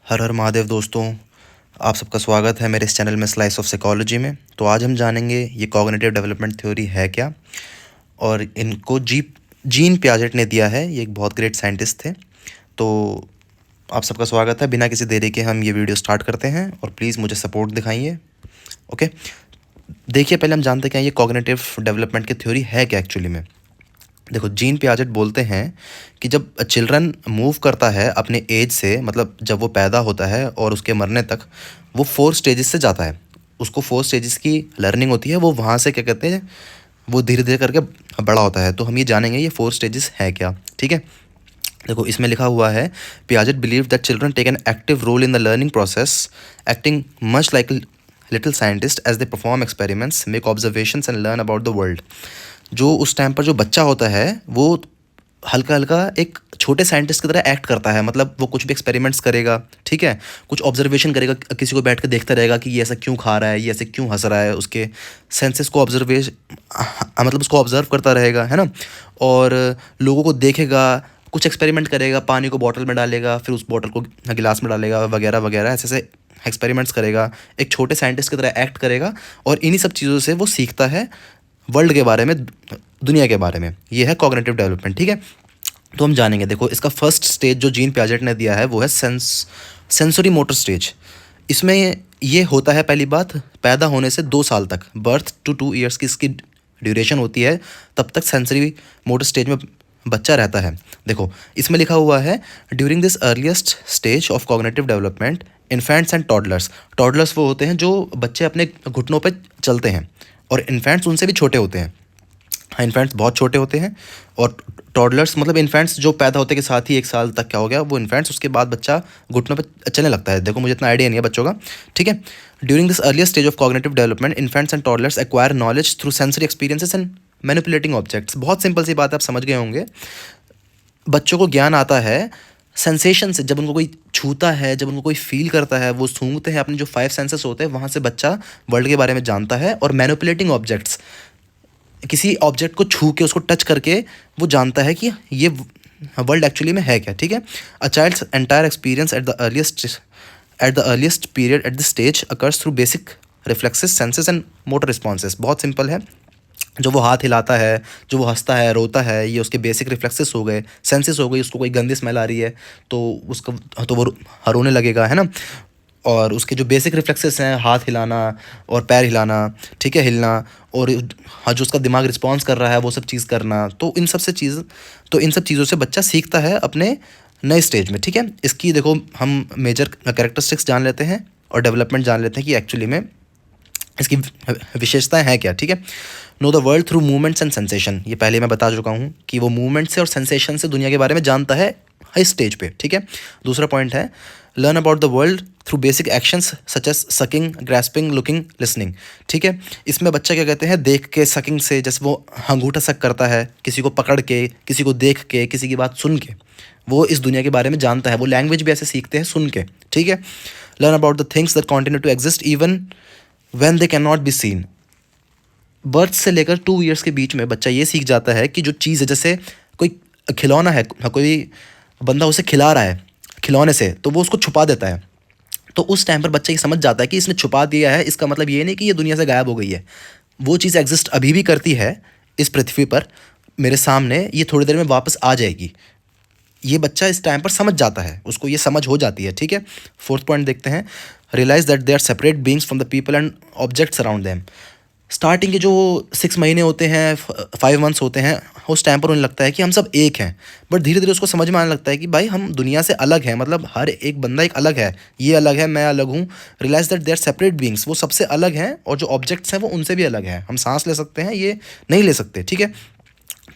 हर हर महादेव दोस्तों, आप सबका स्वागत है मेरे इस चैनल में स्लाइस ऑफ साइकोलॉजी में। तो आज हम जानेंगे ये कॉग्निटिव डेवलपमेंट थ्योरी है क्या, और इनको जीन पियाजेट ने दिया है। ये एक बहुत ग्रेट साइंटिस्ट थे। तो आप सबका स्वागत है। बिना किसी देरी के हम ये वीडियो स्टार्ट करते हैं, और प्लीज़ मुझे सपोर्ट दिखाइए। ओके, देखिए, पहले हम जानते हैं क्या ये कॉग्निटिव डेवलपमेंट की थ्योरी है क्या एक्चुअली में। देखो, जीन पियाजेट बोलते हैं कि जब चिल्ड्रन मूव करता है अपने एज से, मतलब जब वो पैदा होता है और उसके मरने तक, वो 4 स्टेजेस से जाता है। उसको 4 स्टेजेस की लर्निंग होती है। वो वहाँ से क्या कहते हैं, वो धीरे धीरे करके बड़ा होता है। तो हम ये जानेंगे ये 4 स्टेजेस है क्या। ठीक है, देखो इसमें लिखा हुआ है, Piaget believe that children take an active role in the learning process, acting much like little scientist as they perform experiments, make observations and learn about the world. जो उस टाइम पर जो बच्चा होता है वो हल्का हल्का एक छोटे साइंटिस्ट की तरह एक्ट करता है। मतलब वो कुछ भी एक्सपेरिमेंट्स करेगा, ठीक है, कुछ ऑब्जर्वेशन करेगा, किसी को बैठ कर देखता रहेगा कि ये ऐसा क्यों खा रहा है, ये ऐसे क्यों हंस रहा है। उसके सेंसेस को मतलब उसको ऑब्जर्व करता रहेगा, है ना। और लोगों को देखेगा, कुछ एक्सपेरिमेंट करेगा, पानी को बॉटल में डालेगा, फिर उस बॉटल को गिलास में डालेगा, वगैरह वगैरह, ऐसे ऐसे एक्सपेरिमेंट्स करेगा। एक छोटे साइंटिस्ट की तरह एक्ट करेगा, और इन्हीं सब चीज़ों से वो सीखता है वर्ल्ड के बारे में, दुनिया के बारे में। ये है कॉग्निटिव डेवलपमेंट। ठीक है, तो हम जानेंगे। देखो, इसका फर्स्ट स्टेज जो जीन पियाजेट ने दिया है वो है सेंसरी मोटर स्टेज। इसमें ये होता है, पहली बात, पैदा होने से 2 साल तक, बर्थ टू 2 ईयर्स की इसकी ड्यूरेशन होती है, तब तक सेंसरी मोटर स्टेज में बच्चा रहता है। देखो इसमें लिखा हुआ है, during this earliest stage of cognitive development infants and toddlers. Toddlers वो होते हैं जो बच्चे अपने घुटनों पर चलते हैं, और इन्फेंट्स उनसे भी छोटे होते हैं। हाँ, इन्फेंट्स बहुत छोटे होते हैं, और टॉडलर्स मतलब इन्फेंट्स जो पैदा होते के साथ ही 1 साल तक क्या हो गया वो इन्फेंट्स, उसके बाद बच्चा घुटनों पे चलने लगता है। देखो मुझे इतना आइडिया नहीं है बच्चों का। ठीक है, during this earlier stage of cognitive development infants and toddlers acquire knowledge through sensory experiences and manipulating objects. बहुत सिंपल सी बात है, आप समझ गए होंगे। बच्चों को ज्ञान आता है सेंसेशन से। जब उनको कोई छूता है, जब उनको कोई फील करता है, वो सूंघते हैं, अपने जो 5 सेंसेस होते हैं, वहाँ से बच्चा वर्ल्ड के बारे में जानता है। और मैनिपुलेटिंग ऑब्जेक्ट्स, किसी ऑब्जेक्ट को छू के, उसको टच करके वो जानता है कि ये वर्ल्ड एक्चुअली में है क्या। ठीक है, a child's entire experience at the earliest period at the stage occurs through basic reflexes, senses and motor responses. बहुत सिंपल है, जो वो हाथ हिलाता है, जो वो हंसता है, रोता है, ये उसके बेसिक रिफ्लेक्सेस हो गए, सेंसेस हो गई। उसको कोई गंदी स्मेल आ रही है तो उसका तो वो रोने लगेगा, है ना। और उसके जो बेसिक रिफ्लेक्सेस हैं, हाथ हिलाना और पैर हिलाना, ठीक है, हिलना, और हाँ, जो उसका दिमाग रिस्पॉन्स कर रहा है वो सब चीज़ करना, तो इन सब चीज़ों से बच्चा सीखता है अपने नए स्टेज में। ठीक है, इसकी देखो हम मेजर कैरेक्टरिस्टिक्स जान लेते हैं और डेवलपमेंट जान लेते हैं कि एक्चुअली में इसकी विशेषताएं हैं क्या। ठीक है, know the world through movements and sensation. ये पहले मैं बता चुका हूँ कि वो मूवमेंट से और सेंसेशन से दुनिया के बारे में जानता है हाई स्टेज पे। ठीक है, दूसरा पॉइंट है, learn about the world through basic actions such as sucking, grasping, looking, listening. ठीक है, इसमें बच्चा क्या कहते हैं, देख के, सकिंग से, जैसे वो अंगूठा सक करता है, किसी को पकड़ के, किसी को देख के, किसी की बात सुन के, वो इस दुनिया के बारे में जानता है। वो लैंग्वेज भी ऐसे सीखते हैं, सुन के। ठीक है, learn about the things that continue to exist even when they can not be seen. Birth से लेकर 2 ईयर्स के बीच में बच्चा ये सीख जाता है कि जो चीज़ है, जैसे कोई खिलौना है, कोई बंदा उसे खिला रहा है खिलौने से, तो वो उसको छुपा देता है। तो उस टाइम पर बच्चा ये समझ जाता है कि इसने छुपा दिया है, इसका मतलब ये नहीं कि ये दुनिया से गायब हो गई है। वो चीज़ एग्जिस्ट अभी भी करती है इस पृथ्वी पर मेरे सामने, ये थोड़ी देर में वापस आ जाएगी। ये बच्चा इस टाइम पर समझ जाता है, उसको ये समझ हो जाती है। ठीक है, 4th पॉइंट देखते हैं, realize that they are separate beings from the people and objects around them. Starting के जो 6 महीने होते हैं, 5 मंथ्स होते हैं, उस टाइम पर उन्हें लगता है कि हम सब एक हैं। बट धीरे धीरे उसको समझ में आने लगता है कि भाई हम दुनिया से अलग हैं, मतलब हर एक बंदा एक अलग है, ये अलग है, मैं अलग हूँ। Realize that they are separate beings, वो सबसे अलग हैं, और जो ऑब्जेक्ट्स हैं वो उनसे भी अलग हैं। हम सांस ले सकते हैं, ये नहीं ले सकते। ठीक है,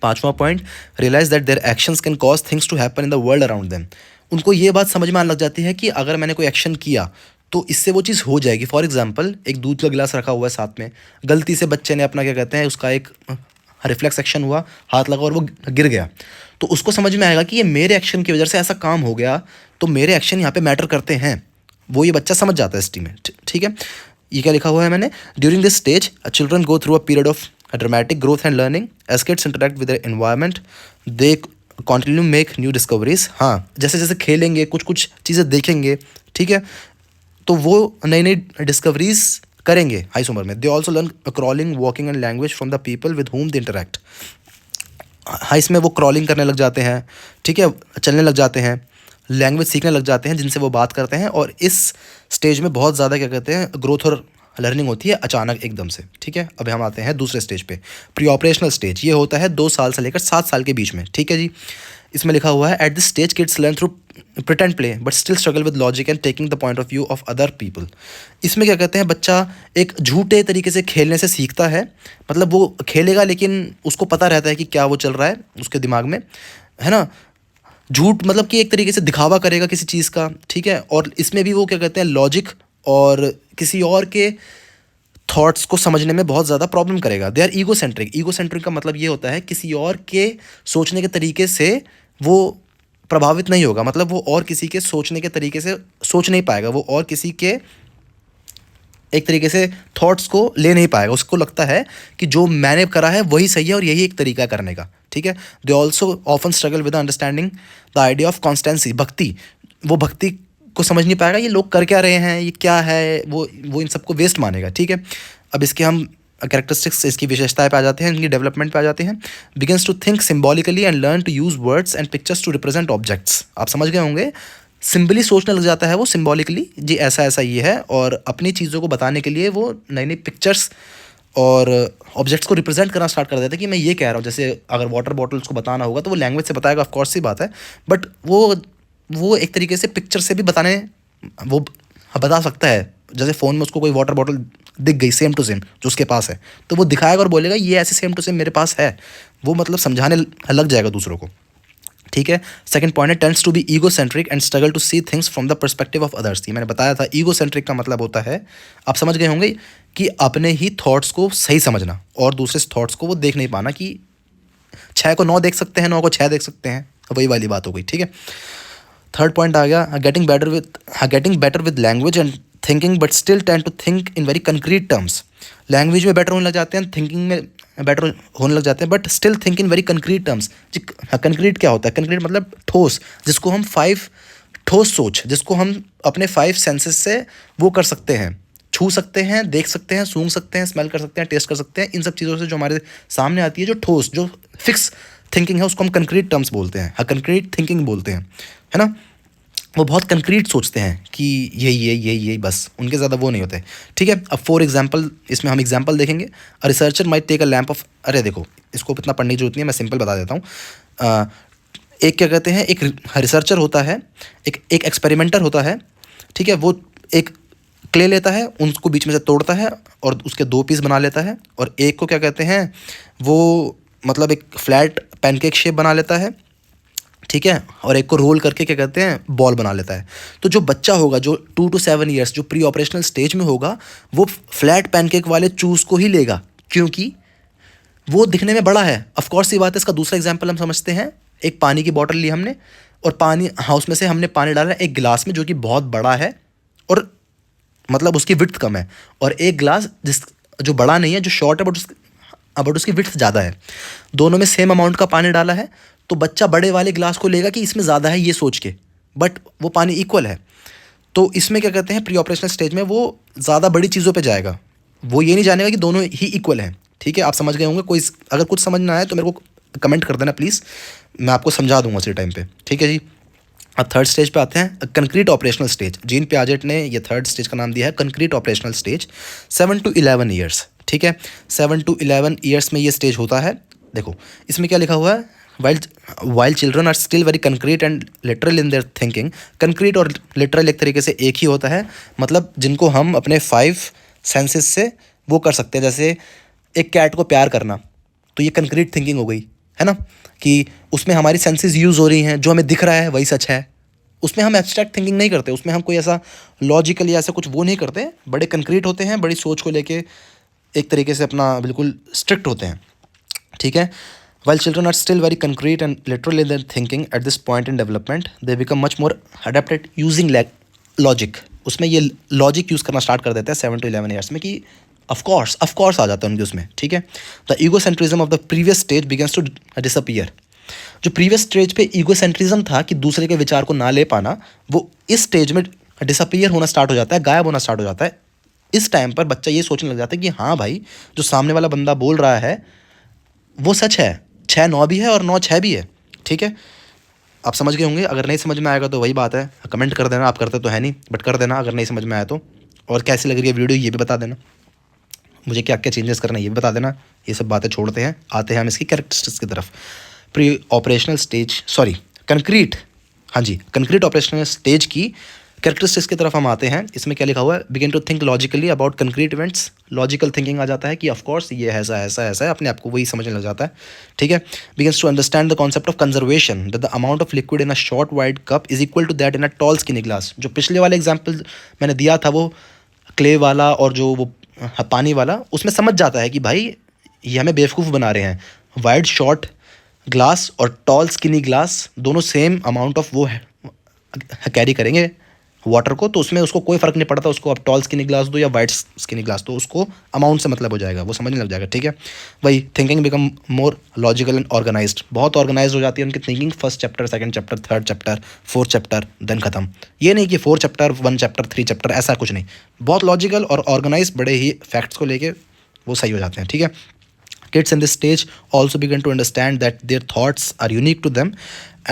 5वां point, realise that their actions can cause things to happen in the world around them. उनको ये बात समझ में आने लग जाती है कि अगर मैंने कोई एक्शन किया तो इससे वो चीज़ हो जाएगी। फॉर एग्जाम्पल, एक दूध का गिलास रखा हुआ है साथ में, गलती से बच्चे ने अपना क्या कहते हैं, उसका एक रिफ्लेक्स एक्शन हुआ, हाथ लगा और वो गिर गया, तो उसको समझ में आएगा कि ये मेरे एक्शन की वजह से ऐसा काम हो गया, तो मेरे एक्शन यहाँ पे मैटर करते हैं। वो ये बच्चा समझ जाता है इस टीम में। ठीक है, ये क्या लिखा हुआ है मैंने, during this stage children go through a period of dramatic growth and learning as kids interact with their environment they continue make new discoveries. हाँ, जैसे जैसे खेलेंगे, कुछ कुछ चीज़ें देखेंगे, ठीक है, तो वो नई नई डिस्कवरीज करेंगे हाई इस उम्र में। They also learn crawling, walking and language from the people with whom they interact. High इसमें वो क्रॉलिंग करने लग जाते हैं, ठीक है, चलने लग जाते हैं, लैंग्वेज सीखने लग जाते हैं जिनसे वो बात करते हैं। और इस स्टेज में बहुत ज़्यादा क्या कहते हैं, ग्रोथ और लर्निंग होती है अचानक एकदम से, ठीक है। अब हम आते हैं दूसरे स्टेज पे, प्री ऑपरेशनल स्टेज। ये होता है 2 साल से लेकर 7 साल के बीच में, ठीक है जी। इसमें लिखा हुआ है at this stage kids learn through pretend play but still struggle with logic and taking the point of view of other people. इसमें क्या कहते हैं, बच्चा एक झूठे तरीके से खेलने से सीखता है। मतलब वो खेलेगा लेकिन उसको पता रहता है कि क्या वो चल रहा है उसके दिमाग में, है ना। झूठ मतलब कि एक तरीके से दिखावा करेगा किसी चीज़ का, ठीक है। और इसमें भी वो क्या कहते हैं, लॉजिक और किसी और के थॉट्स को समझने में बहुत ज़्यादा प्रॉब्लम करेगा। They are egocentric. Egocentric का मतलब ये होता है किसी और के सोचने के तरीके से वो प्रभावित नहीं होगा। मतलब वो और किसी के सोचने के तरीके से सोच नहीं पाएगा, वो और किसी के एक तरीके से थॉट्स को ले नहीं पाएगा। उसको लगता है कि जो मैंने करा है वही सही है और यही एक तरीका करने का, ठीक है। They also often struggle with understanding the idea of constituency. भक्ति, वो भक्ति को समझ नहीं पाएगा, ये लोग कर क्या रहे हैं, ये क्या है, वो इन सबको वेस्ट मानेगा, ठीक है। अब इसके हम कैरेक्टरिस्टिक्स, इसकी विशेषताएं पे आ जाते हैं, इनकी डेवलपमेंट पे आ जाते हैं। Begins to think symbolically and learn to use words and pictures to represent objects. आप समझ गए होंगे, सिंबली सोचने लग जाता है वो, सिम्बॉलिकली जी ऐसा ऐसा ये है, और अपनी चीज़ों को बताने के लिए वो नई नई पिक्चर्स और ऑब्जेक्ट्स को रिप्रेजेंट करना स्टार्ट कर देता है कि मैं ये कह रहा हूँ। जैसे अगर वाटर बॉटल्स को बताना होगा तो वो लैंग्वेज से बताएगा, ऑफकोर्स सी बात है, बट वो एक तरीके से पिक्चर से भी बताने वो बता सकता है। जैसे फ़ोन में उसको कोई वाटर बॉटल दिख गई सेम टू सेम जो उसके पास है, तो वो दिखाएगा और बोलेगा ये ऐसे सेम टू सेम मेरे पास है। वो मतलब समझाने लग जाएगा दूसरों को, ठीक है। सेकंड पॉइंट है tends to be egocentric and struggle to see things from the perspective of others. ये मैंने बताया था, ईगो सेंट्रिक का मतलब होता है, आप समझ गए होंगे, कि अपने ही थॉट्स को सही समझना और दूसरे थॉट्स को वो देख नहीं पाना, कि 6 को 9 देख सकते हैं, 9 को 6 देख सकते हैं, वही वाली बात हो गई, ठीक है। थर्ड पॉइंट आ गया getting better with language and thinking but still tend to think in very concrete terms. Language में बेटर होने लग जाते हैं, थिंकिंग में बेटर होने लग जाते हैं, but still think in very concrete terms. Concrete क्या होता है, कंक्रीट मतलब ठोस, जिसको हम 5 ठोस सोच, जिसको हम अपने 5 सेंसेस से वो कर सकते हैं, छू सकते हैं, देख सकते हैं, सूंघ सकते हैं, स्मेल कर सकते हैं, टेस्ट कर सकते हैं। इन सब चीज़ों से जो हमारे सामने आती है, जो ठोस, जो फिक्स थिंकिंग है, उसको हम कंक्रीट टर्म्स बोलते हैं, कंक्रीट थिंकिंग बोलते हैं, है ना। वो बहुत कंक्रीट सोचते हैं कि यही बस, उनके ज़्यादा वो नहीं होते, ठीक है। अब फॉर एग्जांपल, इसमें हम एग्जांपल देखेंगे। A researcher might take a lamp off, अरे देखो इसको इतना पढ़ने की जरूरत नहीं है, मैं सिंपल बता देता हूँ। एक क्या कहते हैं, एक रिसर्चर होता है, एक एक्सपेरिमेंटर होता है, ठीक है। वो एक क्ले लेता है, उनको बीच में से तोड़ता है और उसके 2 पीस बना लेता है, और एक को क्या कहते हैं, वो मतलब एक फ्लैट पैनकेक शेप बना लेता है, ठीक है, और एक को रोल करके क्या कहते हैं, बॉल बना लेता है। तो जो बच्चा होगा, जो 2 to 7 ईयर्स, जो प्री ऑपरेशनल स्टेज में होगा, वो फ्लैट पैनकेक वाले चूज को ही लेगा, क्योंकि वो दिखने में बड़ा है। ऑफकोर्स ये बात है। इसका दूसरा एग्जाम्पल हम समझते हैं, एक पानी की बॉटल ली हमने, और पानी, हाँ, उसमें से हमने पानी डाला एक गिलास में जो कि बहुत बड़ा है, और मतलब उसकी विड्थ कम है, और एक गिलास जो बड़ा नहीं है, जो शॉर्ट है, बट उसकी विड्थ ज़्यादा है। दोनों में सेम अमाउंट का पानी डाला है, तो बच्चा बड़े वाले गिलास को लेगा कि इसमें ज़्यादा है ये सोच के, बट वो पानी इक्वल है। तो इसमें क्या कहते हैं, प्री ऑपरेशनल स्टेज में वो ज़्यादा बड़ी चीज़ों पे जाएगा, वो ये नहीं जानेगा कि दोनों ही इक्वल हैं, ठीक है। आप समझ गए होंगे। कोई अगर कुछ समझ ना आए तो मेरे को कमेंट कर देना प्लीज़, मैं आपको समझा दूंगा उसी टाइम पे, ठीक है जी। अब थर्ड स्टेज पे आते हैं, concrete operational stage. Gene Piaget ने ये थर्ड स्टेज का नाम दिया है concrete operational stage. 7 to 11 years, ठीक है। 7 to 11 ईयर्स में ये स्टेज होता है। देखो इसमें क्या लिखा हुआ है, while children are still very concrete and literal in their thinking. Concrete और लिटरल एक तरीके से एक ही होता है, मतलब जिनको हम अपने 5 सेंसेस से वो कर सकते हैं। जैसे एक कैट को प्यार करना, तो ये कंक्रीट थिंकिंग हो गई, है ना, कि उसमें हमारी सेंसेस यूज़ हो रही हैं, जो हमें दिख रहा है वही सच है। उसमें हम एब्स्ट्रैक्ट थिंकिंग नहीं करते, उसमें हम कोई ऐसा लॉजिकल या ऐसा कुछ वो नहीं करते, बड़े कंक्रीट होते हैं, बड़ी सोच को लेके एक तरीके से अपना बिल्कुल स्ट्रिक्ट होते हैं, ठीक है। While children are still very concrete and literal in their thinking at this point in development, they become much more adapted using logic. उसमें ये लॉजिक यूज़ करना स्टार्ट कर देते हैं 7 to 11 ईयर्स में, कि ऑफ कोर्स आ जाता है उनके उसमें, ठीक है। The egocentrism of the previous stage begins to disappear. जो प्रीवियस स्टेज पे ईगोसेंट्रिज्म था कि दूसरे के विचार को ना ले पाना, वो इस स्टेज में डिसअपीयर होना स्टार्ट हो जाता है, गायब होना स्टार्ट हो जाता है। इस टाइम पर बच्चा ये सोचने लग जाता है कि हाँ भाई, जो सामने वाला बंदा बोल रहा है वो सच है, 6-9 भी है और 9-6 भी है। ठीक है, आप समझ गए होंगे। अगर नहीं समझ में आएगा तो वही बात है, कमेंट कर देना। आप करते तो है नहीं, बट कर देना अगर नहीं समझ में आया तो। और कैसी लग रही है वीडियो ये भी बता देना, मुझे क्या क्या चेंजेस करना है ये भी बता देना। ये सब बातें छोड़ते हैं, आते हैं हम इसकी कैरेक्टरिस्टिक्स की तरफ। Pre operational stage, sorry concrete, हाँ जी, कंक्रीट ऑपरेशनल स्टेज की कैरेक्टरिस्टिक्स की तरफ हम आते हैं। इसमें क्या लिखा हुआ है, begin to think logically about concrete events. Logical thinking आ जाता है कि ऑफकोर्स ये ऐसा ऐसा ऐसा है, अपने आप को वही समझने लग जाता है। ठीक है, begins to understand the concept of conservation, that the amount of liquid in a short wide cup is equal to that in a tall skinny glass. जो पिछले वाले एग्जाम्पल मैंने दिया था वो क्ले वाला और जो वो पानी वाला, उसमें समझ जाता है कि भाई ये हमें बेवकूफ़ बना रहे हैं। वाइड शॉर्ट ग्लास और टॉल स्किनी ग्लास दोनों सेम अमाउंट ऑफ वो है कैरी करेंगे वाटर को, तो उसमें उसको कोई फ़र्क नहीं पड़ता, उसको आप टॉल स्किनी ग्लास दो या वाइट स्किनी ग्लास दो, उसको अमाउंट से मतलब हो जाएगा, वो समझने लग जाएगा। ठीक है, वही thinking become more logical and organized, बहुत ऑर्गेनाइज हो जाती है उनकी thinking. First chapter, second chapter, third chapter, fourth chapter, then खत्म। ये नहीं कि 4 चैप्टर, 1 चैप्टर, 3 चैप्टर, ऐसा कुछ नहीं। बहुत लॉजिकल और ऑर्गेनाइज, बड़े ही फैक्ट्स को लेके वो सही हो जाते हैं। ठीक है, kids in this stage also begin to understand that their thoughts are unique to them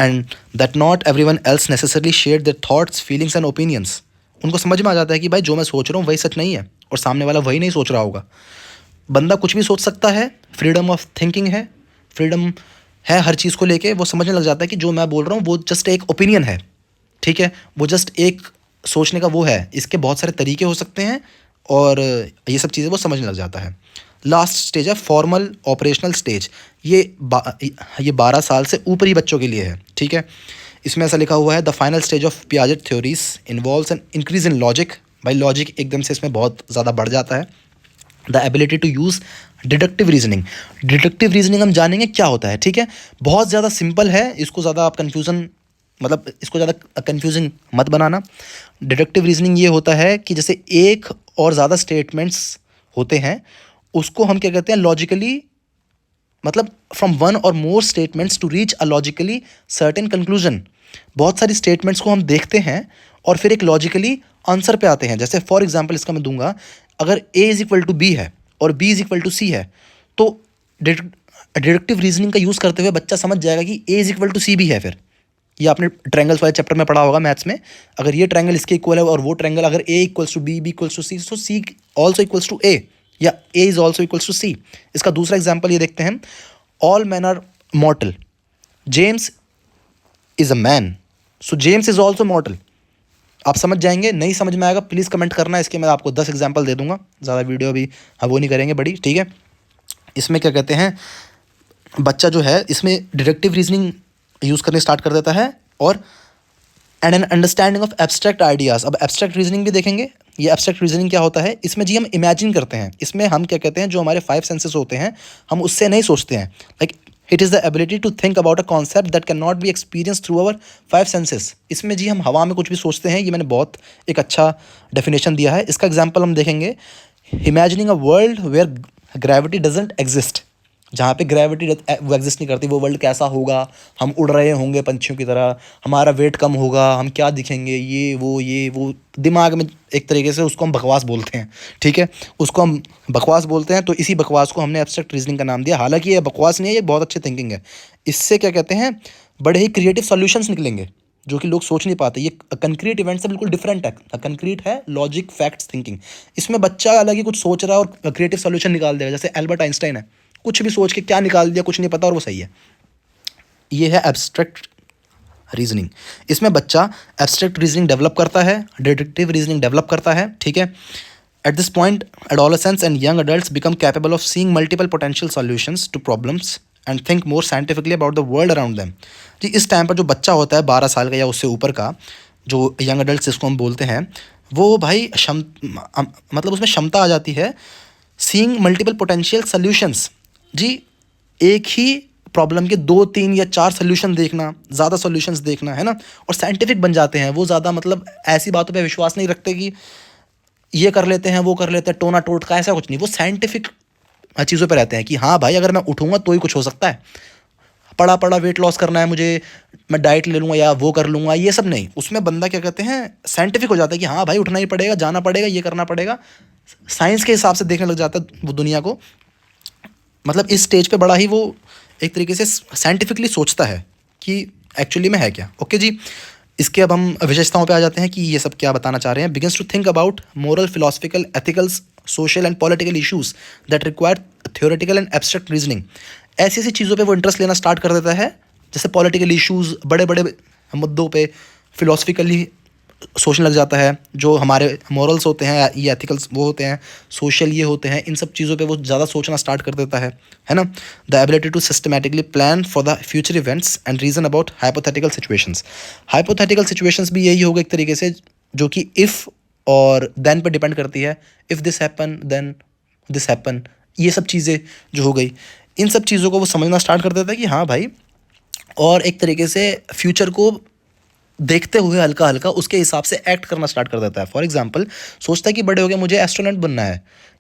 and that not everyone else necessarily shared their thoughts, feelings and opinions. उनको समझ में आ जाता है कि भाई जो मैं सोच रहा हूँ वही सच नहीं है और सामने वाला वही नहीं सोच रहा होगा। बंदा कुछ भी सोच सकता है, फ्रीडम ऑफ थिंकिंग है, फ्रीडम है हर चीज़ को लेके। वो समझने लग जाता है कि जो मैं बोल रहा हूँ वो जस्ट एक ओपिनियन है। ठीक है, वो जस्ट एक सोचने का वो है, इसके बहुत सारे तरीके हो सकते हैं और ये सब चीज़ें वो समझने लग जाता है। लास्ट स्टेज है फॉर्मल ऑपरेशनल स्टेज। ये 12 साल से ऊपरी बच्चों के लिए है। ठीक है, इसमें ऐसा लिखा हुआ है, the final stage of Piaget theories involves an increase in logic. भाई लॉजिक एकदम से इसमें बहुत ज़्यादा बढ़ जाता है। The ability to use deductive reasoning. Deductive reasoning हम जानेंगे क्या होता है। ठीक है, बहुत ज़्यादा सिंपल है, इसको ज़्यादा आप कन्फ्यूज़न, मतलब इसको ज़्यादा कन्फ्यूजिंग मत बनाना। डिडक्टिव रीजनिंग ये होता है कि जैसे एक और ज़्यादा स्टेटमेंट्स होते हैं, उसको हम क्या कहते हैं, लॉजिकली, मतलब फ्रॉम वन और more statements to reach a logically certain conclusion. बहुत सारी स्टेटमेंट्स को हम देखते हैं और फिर एक लॉजिकली आंसर पे आते हैं। जैसे फॉर एग्जांपल इसका मैं दूंगा, अगर ए इज इक्वल टू बी है और बी इज इक्वल टू सी है, तो डिडक्टिव रीजनिंग का यूज़ करते हुए बच्चा समझ जाएगा कि ए इज इक्वल टू सी भी है। फिर ये आपने ट्रायंगल्स वाले चैप्टर में पढ़ा होगा मैथ्स में, अगर ये ट्रायंगल इसके इक्वल है और वो ट्रायंगल, अगर A equals to B, B equals to C, so C also equals to A, या A is also equals to C. इसका दूसरा एग्जाम्पल ये देखते हैं, all man are mortal, James is a man, so James is also mortal. आप समझ जाएंगे। नहीं समझ में आएगा प्लीज़ कमेंट करना, इसके मैं आपको 10 एग्जाम्पल दे दूंगा, ज़्यादा वीडियो अभी हम वो नहीं करेंगे बड़ी। ठीक है, इसमें क्या कहते हैं, बच्चा जो है इसमें डिडक्टिव रीजनिंग यूज़ करने स्टार्ट कर देता है और and an understanding of abstract ideas. अब एब्स्ट्रैक्ट रीजनिंग भी देखेंगे। ये एब्स्ट्रैक्ट रीजनिंग क्या होता है, इसमें जी हम इमेजिन करते हैं। इसमें हम क्या कहते हैं, जो हमारे 5 सेंसेस होते हैं हम उससे नहीं सोचते हैं। Like it is the ability to think about a concept that can not be experience through our 5 senses. इसमें जी हम हवा में कुछ भी सोचते हैं। ये मैंने बहुत एक अच्छा डेफिनेशन दिया है। इसका एग्जाम्पल हम देखेंगे, imagining a world where gravity doesn't exist. जहाँ पे ग्रेविटी वो एग्जिस्ट नहीं करती, वो वर्ल्ड कैसा होगा, हम उड़ रहे होंगे पंछियों की तरह, हमारा वेट कम होगा, हम क्या दिखेंगे, ये वो दिमाग में एक तरीके से उसको हम बकवास बोलते हैं। ठीक है, उसको हम बकवास बोलते हैं। तो इसी बकवास को हमने एब्स्ट्रैक्ट रीजनिंग का नाम दिया। हालांकि ये बकवास नहीं है, ये बहुत अच्छी थिंकिंग है। इससे क्या कहते हैं, बड़े ही क्रिएटिव सॉल्यूशंस निकलेंगे जो कि लोग सोच नहीं पाते। ये कंक्रीट इवेंट से बिल्कुल डिफरेंट है। कंक्रीट है लॉजिक, फैक्ट्स, थिंकिंग। इसमें बच्चा अलग ही कुछ सोच रहा है और क्रिएटिव सॉल्यूशन निकाल देगा। जैसे एल्बर्ट आइंस्टाइन है, कुछ भी सोच के क्या निकाल दिया, कुछ नहीं पता और वो सही है। ये है एब्स्ट्रैक्ट रीजनिंग। इसमें बच्चा एब्स्ट्रैक्ट रीजनिंग डेवलप करता है, डिडक्टिव रीजनिंग डेवलप करता है। ठीक है, at this point adolescents and young adults become capable of seeing multiple potential solutions to problems and think more scientifically about the world around them. जी इस time पर जो बच्चा होता है 12 साल का या उससे ऊपर का, जो यंग अडल्ट्स जिसको हम बोलते हैं, वो भाई मतलब उसमें क्षमता आ जाती है सीइंग मल्टीपल पोटेंशियल सॉल्यूशंस। जी एक ही प्रॉब्लम के 2, 3 या 4 सोल्यूशन देखना, ज़्यादा सॉल्यूशंस देखना, है ना, और साइंटिफिक बन जाते हैं। वो ज़्यादा मतलब ऐसी बातों पे विश्वास नहीं रखते कि ये कर लेते हैं, वो कर लेते हैं, टोना टोटका, ऐसा कुछ नहीं। वो साइंटिफिक चीज़ों पे रहते हैं कि हाँ भाई अगर मैं उठूँगा तो ही कुछ हो सकता है। पड़ा पड़ा वेट लॉस करना है मुझे, मैं डाइट ले लूँगा या वो कर लूँगा, ये सब नहीं। उसमें बंदा क्या कहते हैं, साइंटिफिक हो जाता है कि हाँ भाई उठना ही पड़ेगा, जाना पड़ेगा, ये करना पड़ेगा। साइंस के हिसाब से देखने लग जाता है वो दुनिया को। मतलब इस स्टेज पे बड़ा ही वो एक तरीके से साइंटिफिकली सोचता है कि एक्चुअली में है क्या। ओके जी, इसके अब हम विशेषताओं पे आ जाते हैं कि ये सब क्या बताना चाह रहे हैं। Begins to think about moral, philosophical, ethicals, social and political issues that require theoretical and abstract reasoning. ऐसी ऐसी चीज़ों पे वो इंटरेस्ट लेना स्टार्ट कर देता है, जैसे पॉलिटिकल इशूज़, बड़े बड़े मुद्दों पे फिलोसफिकली सोचने लग जाता है। जो हमारे मॉरल्स होते हैं, ये एथिकल्स वो होते हैं, सोशल ये होते हैं, इन सब चीज़ों पे वो ज़्यादा सोचना स्टार्ट कर देता है ना। The ability to systematically plan for the future events and reason about hypothetical situations. Hypothetical situations भी यही होगा एक तरीके से, जो कि इफ़ और देन पे डिपेंड करती है। If this happen then this happen, ये सब चीज़ें जो हो गई, इन सब चीज़ों को वो समझना स्टार्ट कर देता है कि हाँ भाई, और एक तरीके से फ्यूचर को देखते हुए हल्का हल्का उसके हिसाब से एक्ट करना स्टार्ट कर देता है। फॉर एग्जांपल, सोचता है कि बड़े हो गए मुझे एस्ट्रोनॉट बनना है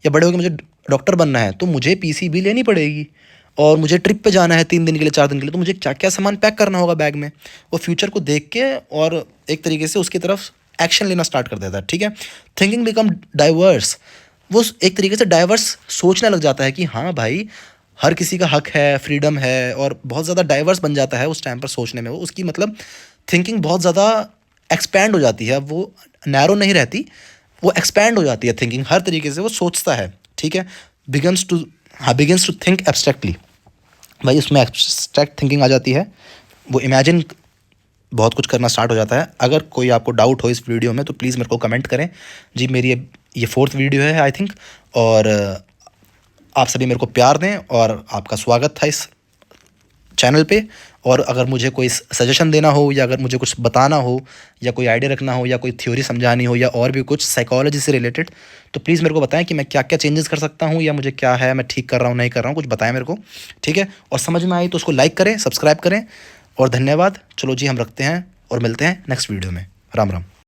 या बड़े हो गए मुझे डॉक्टर बनना है, तो मुझे पीसीबी लेनी पड़ेगी और मुझे ट्रिप पे जाना है 3 दिन के लिए, 4 दिन के लिए, तो मुझे क्या क्या सामान पैक करना होगा बैग में। वो फ्यूचर को देख के और एक तरीके से उसकी तरफ एक्शन लेना स्टार्ट कर देता है। ठीक है, थिंकिंग बिकम डाइवर्स। वो एक तरीके से डाइवर्स सोचने लग जाता है कि हाँ भाई, हर किसी का हक है, फ्रीडम है, और बहुत ज़्यादा डाइवर्स बन जाता है उस टाइम पर सोचने में। वो उसकी मतलब थिंकिंग बहुत ज़्यादा एक्सपैंड हो जाती है, वो नैरो नहीं रहती, वो एक्सपैंड हो जाती है थिंकिंग, हर तरीके से वो सोचता है। ठीक है, बिगिंस टू थिंक एब्स्ट्रैक्टली। भाई उसमें एब्स्ट्रैक्ट थिंकिंग आ जाती है, वो इमेजिन बहुत कुछ करना स्टार्ट हो जाता है। अगर कोई आपको डाउट हो इस वीडियो में तो प्लीज़ मेरे को कमेंट करें जी। मेरी ये 4th वीडियो है आई थिंक, और आप सभी मेरे को प्यार दें, और आपका स्वागत था इस चैनल पे। और अगर मुझे कोई सजेशन देना हो, या अगर मुझे कुछ बताना हो, या कोई आइडिया रखना हो, या कोई थ्योरी समझानी हो, या और भी कुछ साइकोलॉजी से रिलेटेड, तो प्लीज़ मेरे को बताएं कि मैं क्या क्या चेंजेस कर सकता हूं, या मुझे क्या है मैं ठीक कर रहा हूं नहीं कर रहा हूं, कुछ बताएं मेरे को। ठीक है, और समझ में आई तो उसको लाइक करें, सब्सक्राइब करें, और धन्यवाद। चलो जी, हम रखते हैं और मिलते हैं नेक्स्ट वीडियो में। राम राम।